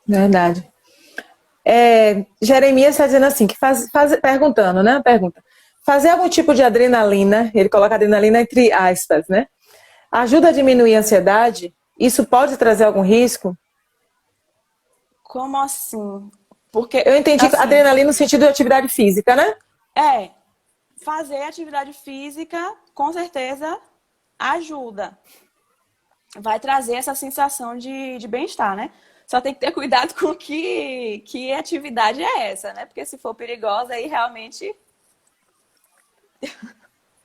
Verdade. Jeremias está dizendo assim, que perguntando, né? Pergunta. Fazer algum tipo de adrenalina, ele coloca adrenalina entre aspas, né? Ajuda a diminuir a ansiedade? Isso pode trazer algum risco? Como assim? Porque, Eu entendi assim, adrenalina no sentido de atividade física, né? fazer atividade física, com certeza, ajuda. Vai trazer essa sensação de bem-estar, né? Só tem que ter cuidado com que atividade é essa, né? Porque se for perigosa, aí realmente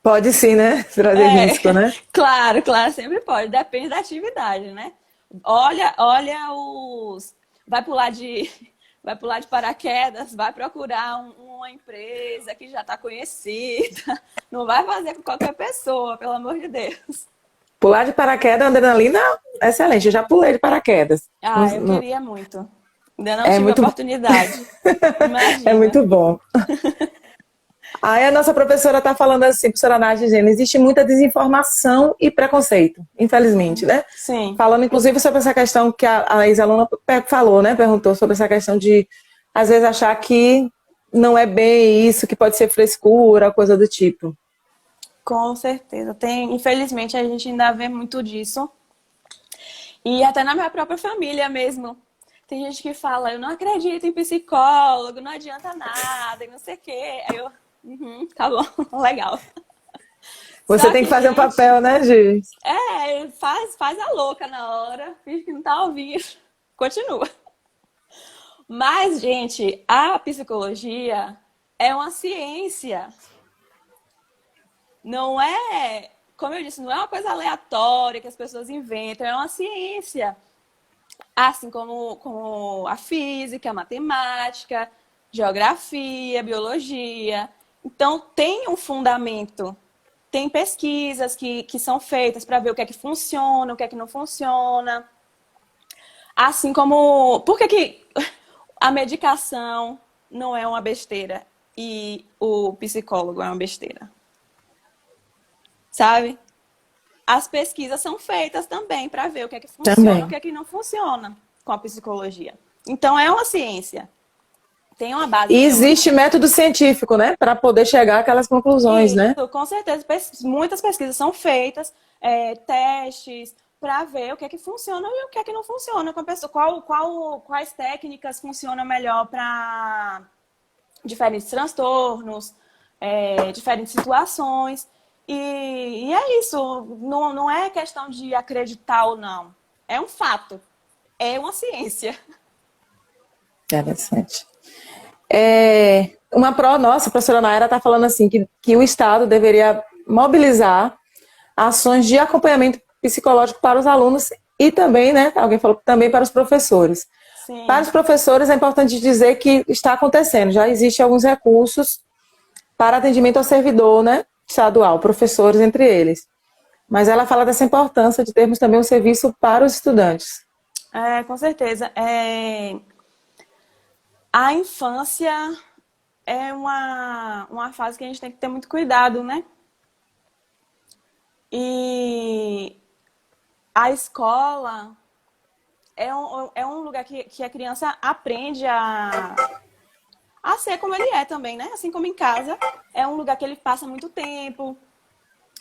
Pode sim, né? Trazer risco, né? claro, sempre pode. Depende da atividade, né? Olha os. Vai pular de, vai pular de paraquedas, vai procurar uma empresa que já está conhecida. Não vai fazer com qualquer pessoa, pelo amor de Deus. Pular de paraquedas, adrenalina, excelente. Eu já pulei de paraquedas. Eu queria muito. Ainda não É tive muito, oportunidade. é Imagina. muito bom. Aí a nossa professora está falando assim, professora Nádia, dizendo, existe muita desinformação e preconceito, infelizmente, né? Sim. Falando inclusive sobre essa questão que a ex-aluna falou, né? Perguntou sobre essa questão de, às vezes, achar que não é bem isso, que pode ser frescura, coisa do tipo. Com certeza. Infelizmente, a gente ainda vê muito disso. E até na minha própria família mesmo. Tem gente que fala, eu não acredito em psicólogo, não adianta nada, e não sei o quê. Aí eu, tá bom, legal. Você Só tem que, que fazer um gente, papel, né, Gi? faz a louca na hora, finge que não tá ouvindo. Continua. Mas, gente, a psicologia é uma ciência. Não é, como eu disse, não é uma coisa aleatória que as pessoas inventam, é uma ciência. Assim como a física, a matemática, geografia, biologia. Então, tem um fundamento. Tem pesquisas que são feitas para ver o que é que funciona, o que é que não funciona. Assim como. Por que a medicação não é uma besteira e o psicólogo é uma besteira? Sabe? As pesquisas são feitas também para ver o que é que funciona, o Também. que é que não funciona com a psicologia. Então, é uma ciência. Tem uma base E teórica. existe método científico, né? Para poder chegar àquelas conclusões, né? Isso, com certeza. Muitas pesquisas são feitas, testes, para ver o que é que funciona e o que é que não funciona com a pessoa. Quais técnicas funcionam melhor para diferentes transtornos, diferentes situações. E é isso. Não é questão de acreditar ou não. É um fato. É uma ciência. Interessante. Nossa, a professora Naira está falando assim que o Estado deveria mobilizar ações de acompanhamento psicológico para os alunos e também, né, alguém falou também para os professores. Sim. Para os professores é importante dizer que está acontecendo, já existem alguns recursos para atendimento ao servidor, né, estadual, professores entre eles. Mas ela fala dessa importância de termos também um serviço para os estudantes. Com certeza. A infância é uma fase que a gente tem que ter muito cuidado, né? E a escola é um lugar que a criança aprende a ser como ele é também, né? Assim como em casa, é um lugar que ele passa muito tempo.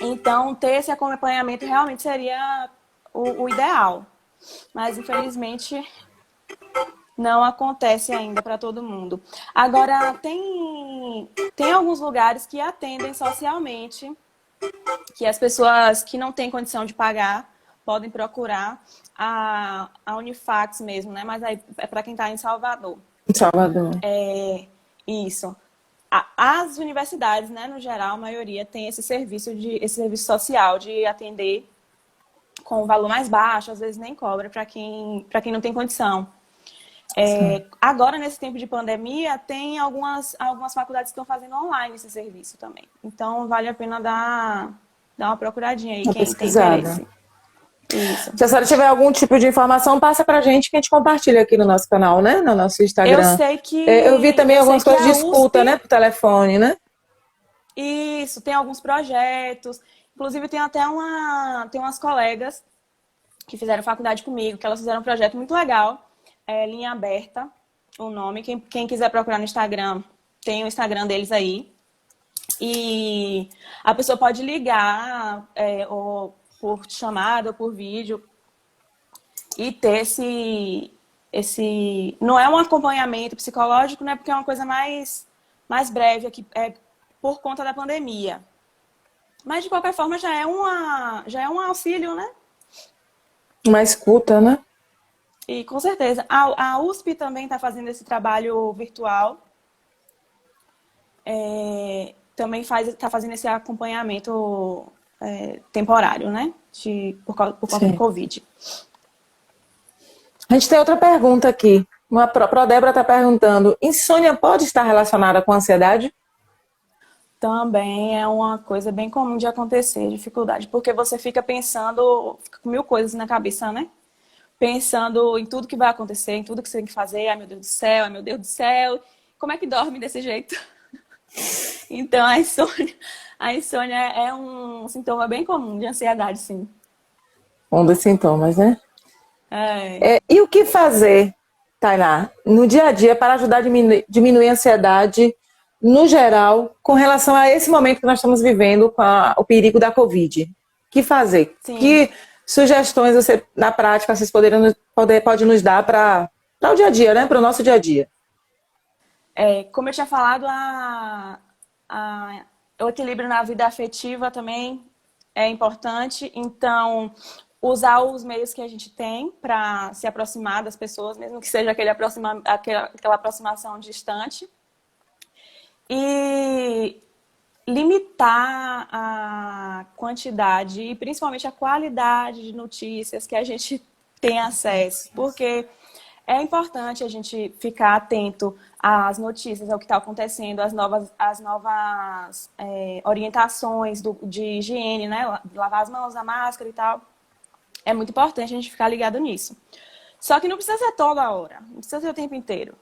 Então, ter esse acompanhamento realmente seria o ideal. Mas, infelizmente, não acontece ainda para todo mundo. Agora, tem alguns lugares que atendem socialmente, que as pessoas que não têm condição de pagar podem procurar a Unifax mesmo, né? Mas aí é para quem está em Salvador. Em Salvador. Isso. As universidades, né, no geral, a maioria tem esse serviço social de atender com um valor mais baixo, às vezes nem cobra para quem não tem condição. Agora, nesse tempo de pandemia, tem algumas faculdades que estão fazendo online esse serviço também. Então, vale a pena dar uma procuradinha aí, quem tem interesse. Isso. Se a senhora tiver algum tipo de informação, passa pra gente que a gente compartilha aqui no nosso canal, né? No nosso Instagram. Eu sei que... Eu vi também algumas coisas de escuta, né? Por telefone, né? Isso, tem alguns projetos. Inclusive, tem até tem umas colegas que fizeram faculdade comigo, que elas fizeram um projeto muito legal. Linha Aberta, o nome. Quem quiser procurar no Instagram, tem o Instagram deles aí. E a pessoa pode ligar ou por chamada ou por vídeo e ter esse... Não é um acompanhamento psicológico, né? Porque é uma coisa mais breve aqui, por conta da pandemia. Mas, de qualquer forma, já é um auxílio, né? Uma escuta, né? E, com certeza. A USP também está fazendo esse trabalho virtual. Também está fazendo esse acompanhamento temporário, né? Por conta do Covid. A gente tem outra pergunta aqui. A Débora está perguntando: insônia pode estar relacionada com ansiedade? Também é uma coisa bem comum de acontecer, dificuldade, porque você fica pensando, fica com mil coisas na cabeça, né? Pensando em tudo que vai acontecer, em tudo que você tem que fazer. Ai, meu Deus do céu, ai, meu Deus do céu. Como é que dorme desse jeito? Então, a insônia é um sintoma bem comum de ansiedade, sim. Um dos sintomas, né? E o que fazer, Tainá, no dia a dia para ajudar a diminuir a ansiedade, no geral, com relação a esse momento que nós estamos vivendo com o perigo da Covid? O que fazer? Sim. Que sugestões você, na prática, vocês podem nos dar para o dia a dia, né? Para o nosso dia a dia? Como eu tinha falado, o equilíbrio na vida afetiva também é importante. Então, usar os meios que a gente tem para se aproximar das pessoas, mesmo que seja aquela aproximação distante. E limitar a quantidade e principalmente a qualidade de notícias que a gente tem acesso, porque é importante a gente ficar atento às notícias, ao que está acontecendo, às novas orientações de higiene, né? Lavar as mãos, a máscara e tal. É muito importante a gente ficar ligado nisso. Só que não precisa ser toda hora, não precisa ser o tempo inteiro.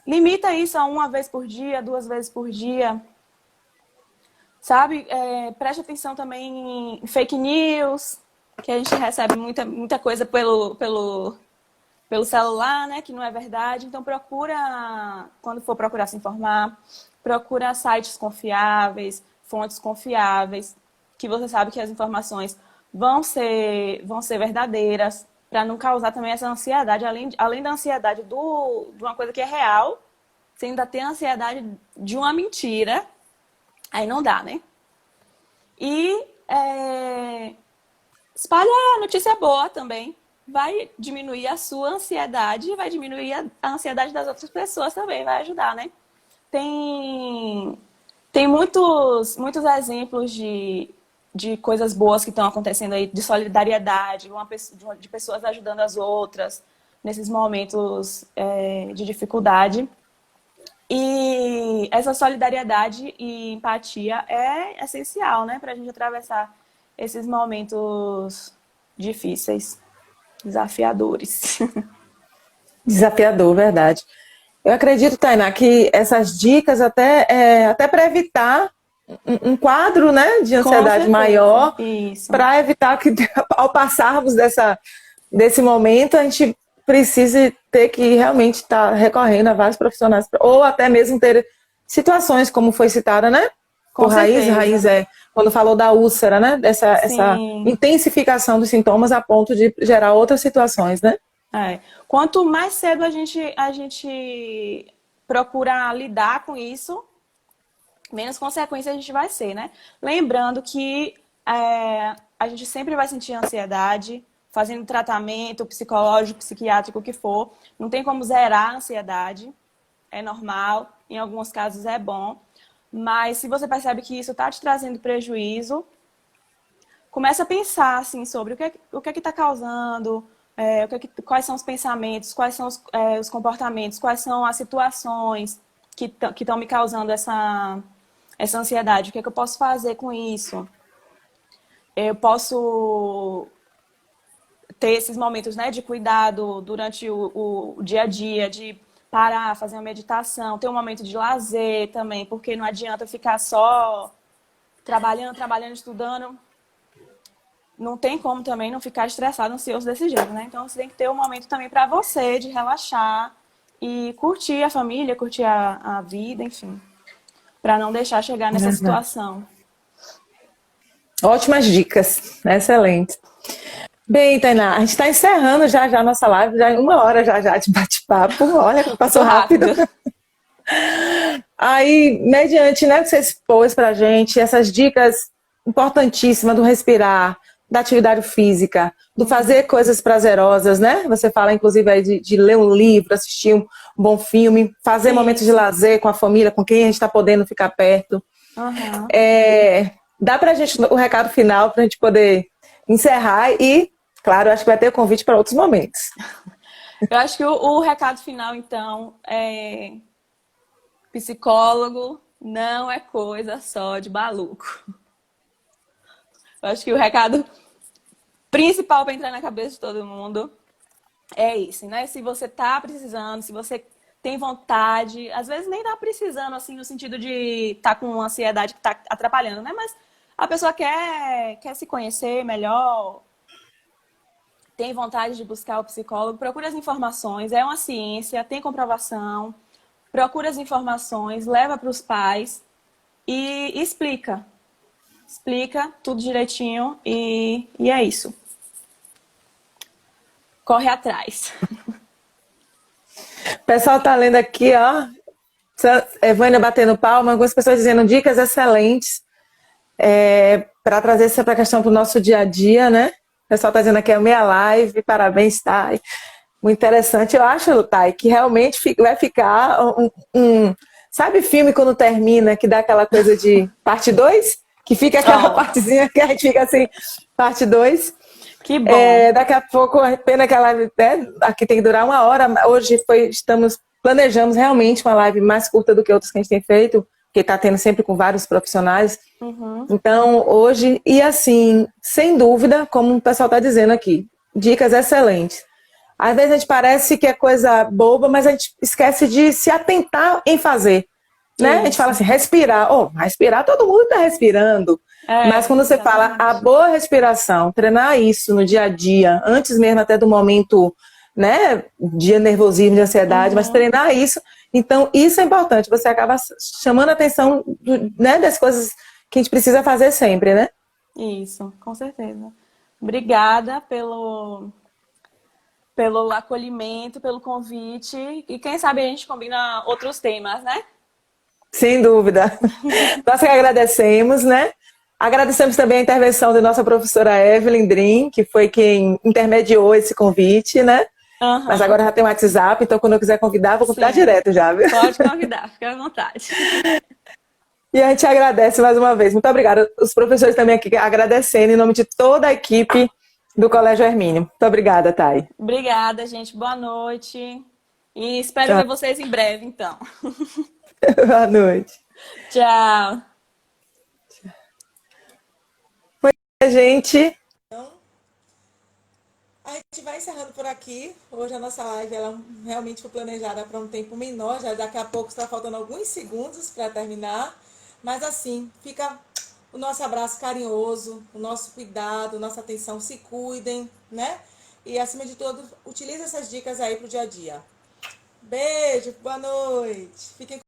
Limita isso a 1 vez por dia, 2 vezes por dia. Sabe? Preste atenção também em fake news, que a gente recebe muita coisa pelo celular, né? Que não é verdade. Então, quando for procurar se informar, procura sites confiáveis, fontes confiáveis, que você sabe que as informações vão ser verdadeiras, para não causar também essa ansiedade. Além da ansiedade de uma coisa que é real, você ainda tem a ansiedade de uma mentira. Aí não dá, né? E espalha notícia boa também. Vai diminuir a sua ansiedade e vai diminuir a ansiedade das outras pessoas também. Vai ajudar, né? Tem muitos exemplos de coisas boas que estão acontecendo aí, de solidariedade, de pessoas ajudando as outras nesses momentos de dificuldade. E essa solidariedade e empatia é essencial, né, para a gente atravessar esses momentos difíceis, desafiadores. Desafiador, verdade. Eu acredito, Tainá, que essas dicas até para evitar um quadro, né, de Com ansiedade certeza. maior, Isso. para evitar que, ao passarmos desse momento, a gente precise ter que realmente estar recorrendo a vários profissionais, ou até mesmo ter situações, como foi citada, né? Por Com raiz certeza. é quando falou da úlcera, né? Essa Sim. intensificação dos sintomas a ponto de gerar outras situações, né? É. Quanto mais cedo a gente procurar lidar com isso, menos consequência a gente vai ser, né? Lembrando que a gente sempre vai sentir ansiedade, fazendo tratamento psicológico, psiquiátrico, o que for. Não tem como zerar a ansiedade, é normal, em alguns casos é bom. Mas se você percebe que isso está te trazendo prejuízo, começa a pensar assim sobre o que é que está causando, quais são os pensamentos, quais são os comportamentos, quais são as situações que estão me causando essa ansiedade. O que é que eu posso fazer com isso? Eu posso ter esses momentos, né, de cuidado durante o dia a dia, de parar, fazer uma meditação, ter um momento de lazer também, porque não adianta ficar só trabalhando, trabalhando, estudando. Não tem como também não ficar estressado, ansioso desse jeito, né? Então você tem que ter um momento também para você de relaxar e curtir a família, curtir a vida, enfim, para não deixar chegar nessa Verdade. situação. Ótimas dicas, excelente. Bem, Tainá, a gente está encerrando já a nossa live, já em 1 hora já de bate-papo. Olha como Muito passou rápido. rápido. Aí, mediante, né, que você expôs para a gente, essas dicas importantíssimas do respirar, da atividade física, do fazer coisas prazerosas, né? Você fala, inclusive, aí de ler um livro, assistir um bom filme, fazer momentos de Isso. lazer com a família, com quem a gente está podendo ficar perto. Uhum. Dá para a gente o recado final para a gente poder encerrar e, claro, acho que vai ter o convite para outros momentos. Eu acho que o recado final, então, é psicólogo não é coisa só de maluco. Eu acho que o recado principal para entrar na cabeça de todo mundo é isso, né? Se você tá precisando, se você tem vontade, às vezes nem tá precisando, assim, no sentido de tá com ansiedade que tá atrapalhando, né? Mas a pessoa quer se conhecer melhor, tem vontade de buscar o psicólogo, procura as informações, é uma ciência, tem comprovação, procura as informações, leva para os pais e explica. Explica tudo direitinho e é isso. Corre atrás. O pessoal tá lendo aqui, ó. Vânia batendo palma, algumas pessoas dizendo dicas excelentes para trazer essa questão para o nosso dia a dia, né? O pessoal está dizendo aqui a minha live, parabéns, Thay. Muito interessante. Eu acho, Thay, que realmente vai ficar sabe filme quando termina, que dá aquela coisa de parte 2, que fica aquela Oh, partezinha que a gente fica assim, parte 2. que bom. Daqui a pouco, pena que a live, né, aqui tem que durar 1 hora. Hoje planejamos realmente uma live mais curta do que outras que a gente tem feito, porque está tendo sempre com vários profissionais. Uhum. Então, hoje, e assim, sem dúvida, como o pessoal está dizendo aqui, dicas excelentes. Às vezes a gente parece que é coisa boba, mas a gente esquece de se atentar em fazer. Né? A gente fala Isso. assim, respirar. Oh, respirar, todo mundo está respirando. Mas É, quando você fala a exatamente. boa respiração, treinar isso no dia a dia, antes mesmo até do momento, né, de nervosismo, de ansiedade, mas Uhum. treinar isso, então isso é importante. Você acaba chamando a atenção, né, das coisas que a gente precisa fazer sempre, né? Isso, com certeza. Obrigada pelo acolhimento, pelo convite. E quem sabe a gente combina outros temas, né? Sem dúvida. Nós que agradecemos, né? Agradecemos também a intervenção da nossa professora Evelyn Dream, que foi quem intermediou esse convite, né? Mas Aham, agora já tem um WhatsApp, então quando eu quiser convidar, vou convidar sim. direto já, viu? Pode convidar, fica à vontade. E a gente agradece mais uma vez. Muito obrigada. Os professores também aqui agradecendo em nome de toda a equipe do Colégio Hermínio. Muito obrigada, Thay. Obrigada, gente. Boa noite. E espero Tchau. ver vocês em breve, então. Boa noite. Tchau. Gente, a gente vai encerrando por aqui. Hoje a nossa live ela realmente foi planejada para um tempo menor. Já daqui a pouco está faltando alguns segundos para terminar. Mas assim, fica o nosso abraço carinhoso, o nosso cuidado, nossa atenção, se cuidem, né? E acima de tudo, utilize essas dicas aí pro dia a dia. Beijo, boa noite. Fiquem